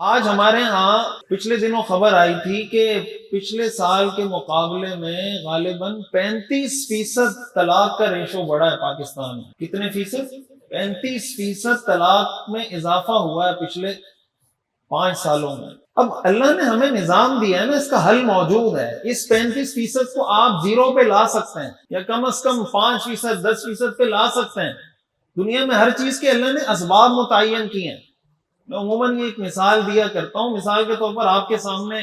آج ہمارے ہاں پچھلے دنوں خبر آئی تھی کہ پچھلے سال کے مقابلے میں غالباً 35% طلاق کا ریشو بڑھا ہے پاکستان میں۔ کتنے فیصد؟ 35% طلاق میں اضافہ ہوا ہے پچھلے 5 سالوں میں۔ اب اللہ نے ہمیں نظام دیا ہے نا، اس کا حل موجود ہے۔ اس 35% کو آپ 0 پہ لا سکتے ہیں، یا کم از کم 5%، 10% پہ لا سکتے ہیں۔ دنیا میں ہر چیز کے اللہ نے اسباب متعین کیے ہیں۔ میں عموماً یہ ایک مثال دیا کرتا ہوں۔ مثال کے طور پر آپ کے سامنے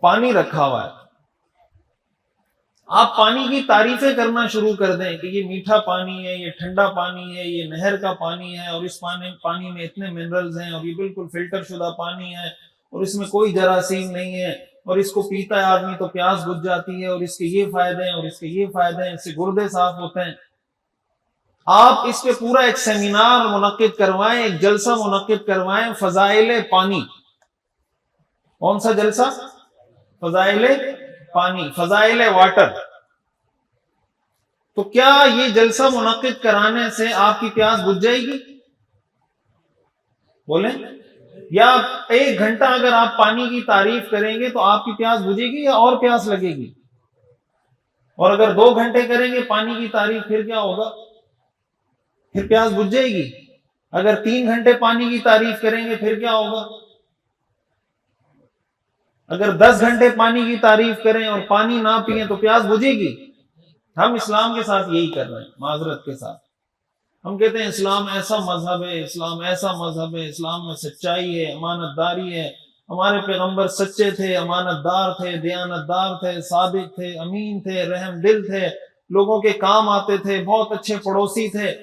پانی رکھا ہوا ہے، آپ پانی کی تعریفیں کرنا شروع کر دیں کہ یہ میٹھا پانی ہے، یہ ٹھنڈا پانی ہے، یہ نہر کا پانی ہے، اور اس پانی میں اتنے منرلز ہیں، اور یہ بالکل فلٹر شدہ پانی ہے، اور اس میں کوئی جراثیم نہیں ہے، اور اس کو پیتا ہے آدمی تو پیاس بجھ جاتی ہے، اور اس کے یہ فائدے ہیں، اور اس کے یہ فائدے ہیں، اس سے گردے صاف ہوتے ہیں۔ آپ اس پہ پورا ایک سیمینار منعقد کروائیں، ایک جلسہ منعقد کروائیں، فضائل پانی۔ کون سا جلسہ؟ فضائل پانی، فضائل واٹر۔ تو کیا یہ جلسہ منعقد کرانے سے آپ کی پیاس بجھ جائے گی؟ بولیں؟ یا 1 گھنٹہ اگر آپ پانی کی تعریف کریں گے تو آپ کی پیاس بجھے گی یا اور پیاس لگے گی؟ اور اگر 2 گھنٹے کریں گے پانی کی تعریف، پھر کیا ہوگا؟ پھر پیاس بجھ جائے گی۔ اگر 3 گھنٹے پانی کی تعریف کریں گے پھر کیا ہوگا؟ اگر 10 گھنٹے پانی کی تعریف کریں اور پانی نہ پئیں تو پیاس بجھے گی۔ ہم اسلام کے ساتھ یہی کر رہے ہیں، معذرت کے ساتھ۔ ہم کہتے ہیں اسلام ایسا مذہب ہے، اسلام ایسا مذہب ہے، اسلام میں سچائی ہے، امانت داری ہے، ہمارے پیغمبر سچے تھے، امانت دار تھے، دیانت دار تھے، صادق تھے، امین تھے، رحم دل تھے، لوگوں کے کام آتے تھے، بہت اچھے پڑوسی تھے۔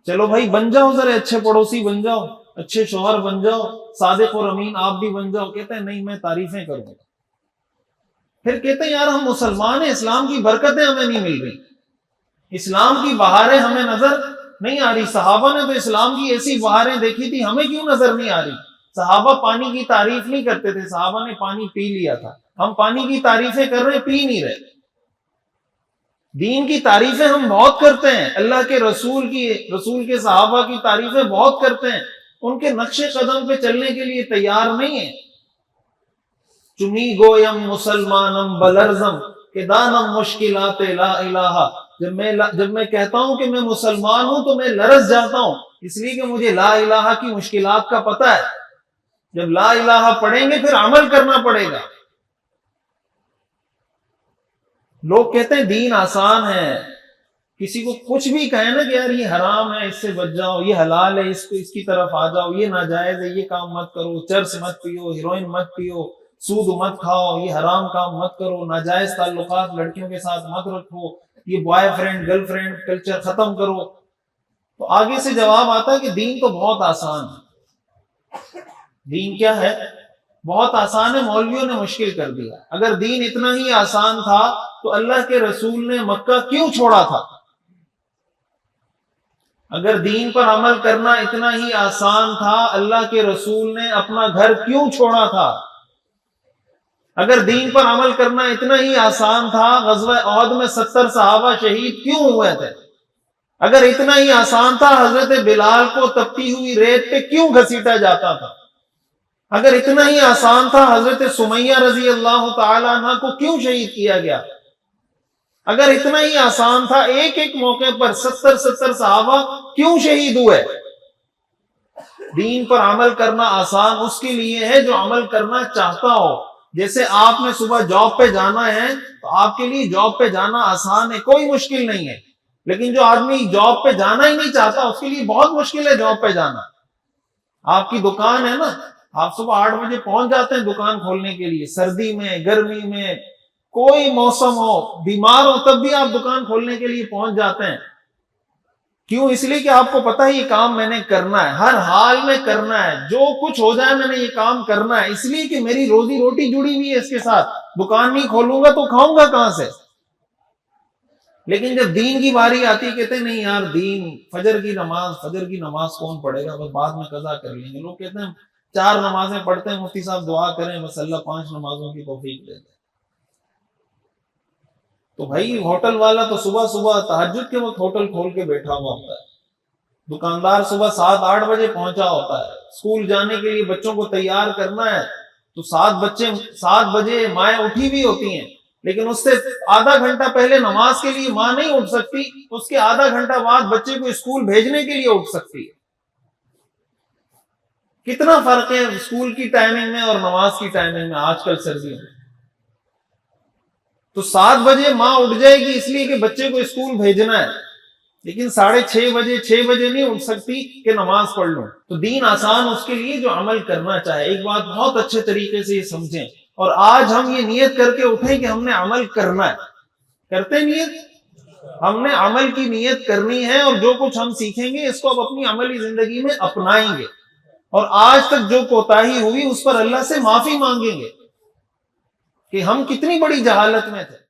چلو بھائی بن جاؤ، ذرا اچھے پڑوسی بن جاؤ، اچھے شوہر بن جاؤ، صادق اور امین آپ بھی بن جاؤ۔ کہتے ہیں نہیں، میں تعریفیں کروں گا۔ پھر کہتے ہیں یار ہم مسلمان ہیں، اسلام کی برکتیں ہمیں نہیں مل رہی، اسلام کی بہاریں ہمیں نظر نہیں آ رہی۔ صحابہ نے تو اسلام کی ایسی بہاریں دیکھی تھی، ہمیں کیوں نظر نہیں آ رہی؟ صحابہ پانی کی تعریف نہیں کرتے تھے، صحابہ نے پانی پی لیا تھا۔ ہم پانی کی تعریفیں کر رہے، پی نہیں رہے۔ دین کی تعریفیں ہم بہت کرتے ہیں، اللہ کے رسول کے صحابہ کی تعریفیں بہت کرتے ہیں، ان کے نقش قدم پہ چلنے کے لیے تیار نہیں ہیں۔ چمی گویم مسلمانم بلرزم کہ دانم مشکلات لا الہ۔ جب میں کہتا ہوں کہ میں مسلمان ہوں تو میں لرز جاتا ہوں، اس لیے کہ مجھے لا الہ کی مشکلات کا پتہ ہے۔ جب لا الہ پڑھیں گے پھر عمل کرنا پڑے گا۔ لوگ کہتے ہیں دین آسان ہے، کسی کو کچھ بھی کہیں نا کہ یار یہ حرام ہے اس سے بچ جاؤ، یہ حلال ہے اس کی طرف آ جاؤ، یہ ناجائز ہے یہ کام مت کرو، چرس مت پیو، ہیروئن مت پیو، سود مت کھاؤ، یہ حرام کام مت کرو، ناجائز تعلقات لڑکیوں کے ساتھ مت رکھو، یہ boy friend girl friend culture ختم کرو۔ تو آگے سے جواب آتا ہے کہ دین تو بہت آسان ہے۔ دین کیا ہے؟ بہت آسان ہے، مولویوں نے مشکل کر دیا۔ اگر دین اتنا ہی آسان تھا تو اللہ کے رسول نے مکہ کیوں چھوڑا تھا؟ اگر دین پر عمل کرنا اتنا ہی آسان تھا، اللہ کے رسول نے اپنا گھر کیوں چھوڑا تھا؟ اگر دین پر عمل کرنا اتنا ہی آسان تھا، غزوہ احد میں 70 صحابہ شہید کیوں ہوئے تھے؟ اگر اتنا ہی آسان تھا، حضرت بلال کو تپتی ہوئی ریت پہ کیوں گھسیٹا جاتا تھا؟ اگر اتنا ہی آسان تھا، حضرت سمیہ رضی اللہ تعالیٰ عنہ کو کیوں شہید کیا گیا؟ اگر اتنا ہی آسان تھا، ایک ایک موقع پر 70 صحابہ کیوں شہید ہوئے؟ دین پر عمل کرنا آسان اس کے لیے ہے جو عمل کرنا چاہتا ہو۔ جیسے آپ نے صبح جاب پہ جانا ہے تو آپ کے لیے جاب پہ جانا آسان ہے، کوئی مشکل نہیں ہے۔ لیکن جو آدمی جاب پہ جانا ہی نہیں چاہتا اس کے لیے بہت مشکل ہے جاب پہ جانا۔ آپ کی دکان ہے نا، آپ صبح 8 بجے پہنچ جاتے ہیں دکان کھولنے کے لیے، سردی میں گرمی میں کوئی موسم ہو، بیمار ہو تب بھی آپ دکان کھولنے کے لیے پہنچ جاتے ہیں۔ کیوں؟ اس لیے کہ آپ کو پتہ ہے یہ کام میں نے کرنا ہے، ہر حال میں کرنا ہے، جو کچھ ہو جائے میں نے یہ کام کرنا ہے، اس لیے کہ میری روزی روٹی جڑی ہوئی ہے اس کے ساتھ۔ دکان نہیں کھولوں گا تو کھاؤں گا کہاں سے؟ لیکن جب دین کی باری آتی کہتے نہیں یار دین، فجر کی نماز کون پڑھے گا، بس بعد میں قضا کر لیں گے۔ لوگ کہتے ہیں 4 نمازیں پڑھتے ہیں، مفتی صاحب دعا کریں بس اللہ 5 نمازوں کی توفیق دے دے۔ تو بھائی ہوٹل والا تو صبح تہجد کے وقت ہوٹل کھول کے بیٹھا ہوا ہوتا ہے، دکاندار صبح 7-8 بجے پہنچا ہوتا ہے، اسکول جانے کے لیے بچوں کو تیار کرنا ہے تو 7 بجے مائیں اٹھی بھی ہوتی ہیں، لیکن اس سے آدھا گھنٹہ پہلے نماز کے لیے ماں نہیں اٹھ سکتی، اس کے آدھا گھنٹہ بعد بچے کو اسکول بھیجنے کے لیے اٹھ سکتی ہے۔ کتنا فرق ہے اسکول کی ٹائمنگ میں اور نماز کی ٹائمنگ میں آج کل سردیوں میں۔ تو 7 بجے ماں اٹھ جائے گی اس لیے کہ بچے کو اسکول بھیجنا ہے، لیکن 6:30 بجے نہیں اٹھ سکتی کہ نماز پڑھ لوں۔ تو دین آسان اس کے لیے جو عمل کرنا چاہے۔ ایک بات بہت اچھے طریقے سے یہ سمجھیں، اور آج ہم یہ نیت کر کے اٹھیں کہ ہم نے عمل کرنا ہے۔ کرتے نیت؟ ہم نے عمل کی نیت کرنی ہے، اور جو کچھ ہم سیکھیں گے اس کو اب اپنی عملی زندگی میں اپنائیں گے، اور آج تک جو کوتاہی ہوئی اس پر اللہ سے معافی مانگیں گے کہ ہم کتنی بڑی جہالت میں تھے۔